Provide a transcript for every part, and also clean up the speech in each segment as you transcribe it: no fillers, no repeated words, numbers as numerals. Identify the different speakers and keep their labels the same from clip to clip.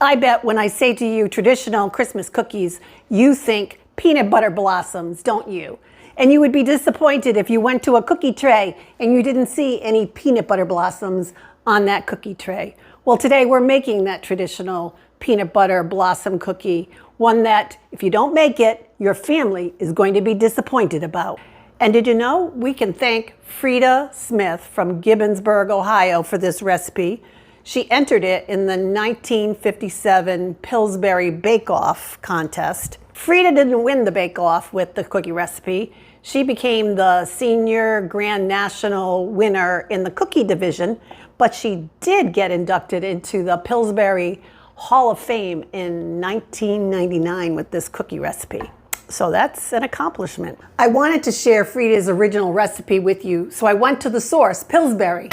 Speaker 1: I bet when I say to you traditional Christmas cookies, you think peanut butter blossoms, don't you? And you would be disappointed if you went to a cookie tray and you didn't see any peanut butter blossoms on that cookie tray. Well, today we're making that traditional peanut butter blossom cookie, one that if you don't make it, your family is going to be disappointed about. And did you know we can thank Freda Smith from Gibbonsburg, Ohio for this recipe. She entered it in the 1957 Pillsbury Bake-Off contest. Freda didn't win the Bake-Off with the cookie recipe. She became the senior grand national winner in the cookie division, but she did get inducted into the Pillsbury Hall of Fame in 1999 with this cookie recipe. So that's an accomplishment. I wanted to share Freda's original recipe with you, so I went to the source, Pillsbury.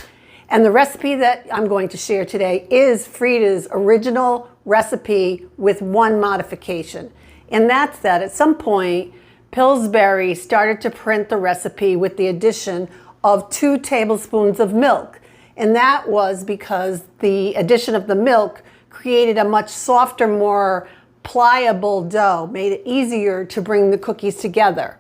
Speaker 1: And the recipe that I'm going to share today is Freda's original recipe with one modification. And that's that at some point, Pillsbury started to print the recipe with the addition of 2 tablespoons of milk. And that was because the addition of the milk created a much softer, more pliable dough, made it easier to bring the cookies together.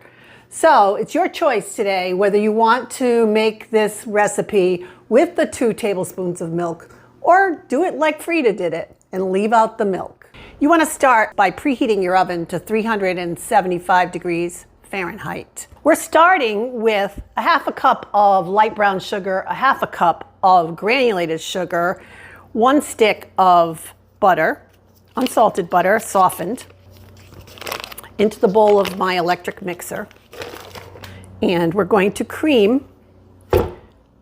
Speaker 1: So it's your choice today whether you want to make this recipe with the 2 tablespoons of milk or do it like Freda did it and leave out the milk. You want to start by preheating your oven to 375 degrees Fahrenheit. We're starting with a half a cup of light brown sugar, a half a cup of granulated sugar, 1 stick of butter, unsalted butter, softened, into the bowl of my electric mixer. And we're going to cream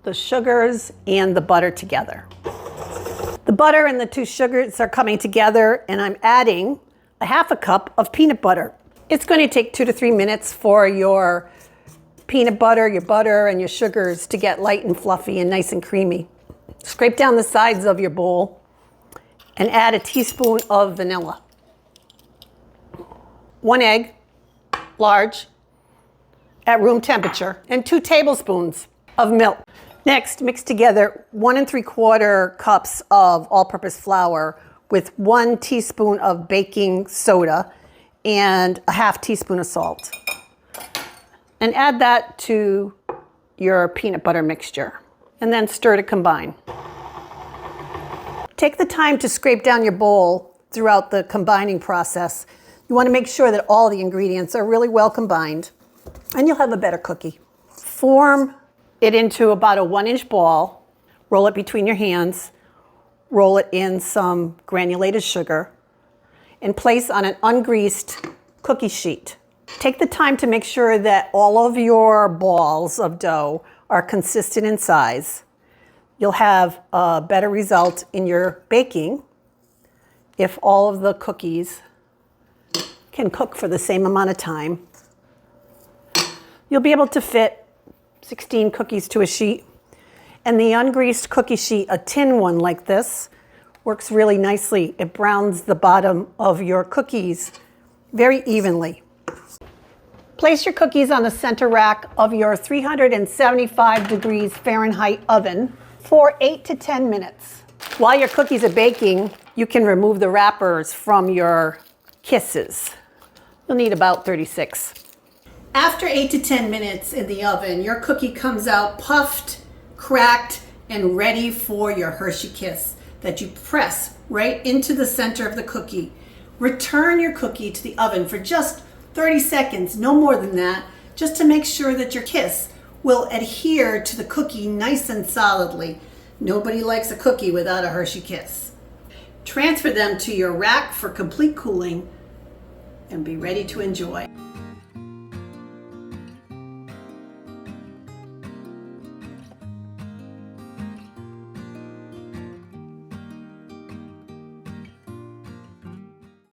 Speaker 1: the sugars and the butter together. The butter and the 2 sugars are coming together, and I'm adding a half a cup of peanut butter. It's going to take 2 to 3 minutes for your peanut butter, your butter, and your sugars to get light and fluffy and nice and creamy. Scrape down the sides of your bowl and add a teaspoon of vanilla. 1 egg, large, at room temperature, and 2 tablespoons of milk. Next, mix together 1 3/4 cups of all-purpose flour with 1 teaspoon of baking soda and a half teaspoon of salt. And add that to your peanut butter mixture, and then stir to combine. Take the time to scrape down your bowl throughout the combining process. You want to make sure that all the ingredients are really well combined, and you'll have a better cookie. Form it into about a 1-inch ball, roll it between your hands, roll it in some granulated sugar, and place on an ungreased cookie sheet. Take the time to make sure that all of your balls of dough are consistent in size. You'll have a better result in your baking if all of the cookies can cook for the same amount of time. You'll be able to fit 16 cookies to a sheet. And the ungreased cookie sheet, a tin one like this, works really nicely. It browns the bottom of your cookies very evenly. Place your cookies on the center rack of your 375 degrees Fahrenheit oven for 8 to 10 minutes. While your cookies are baking, you can remove the wrappers from your kisses. You'll need about 36. After 8 to 10 minutes in the oven, your cookie comes out puffed, cracked, and ready for your Hershey Kiss that you press right into the center of the cookie. Return your cookie to the oven for just 30 seconds, no more than that, just to make sure that your kiss will adhere to the cookie nice and solidly. Nobody likes a cookie without a Hershey Kiss. Transfer them to your rack for complete cooling and be ready to enjoy.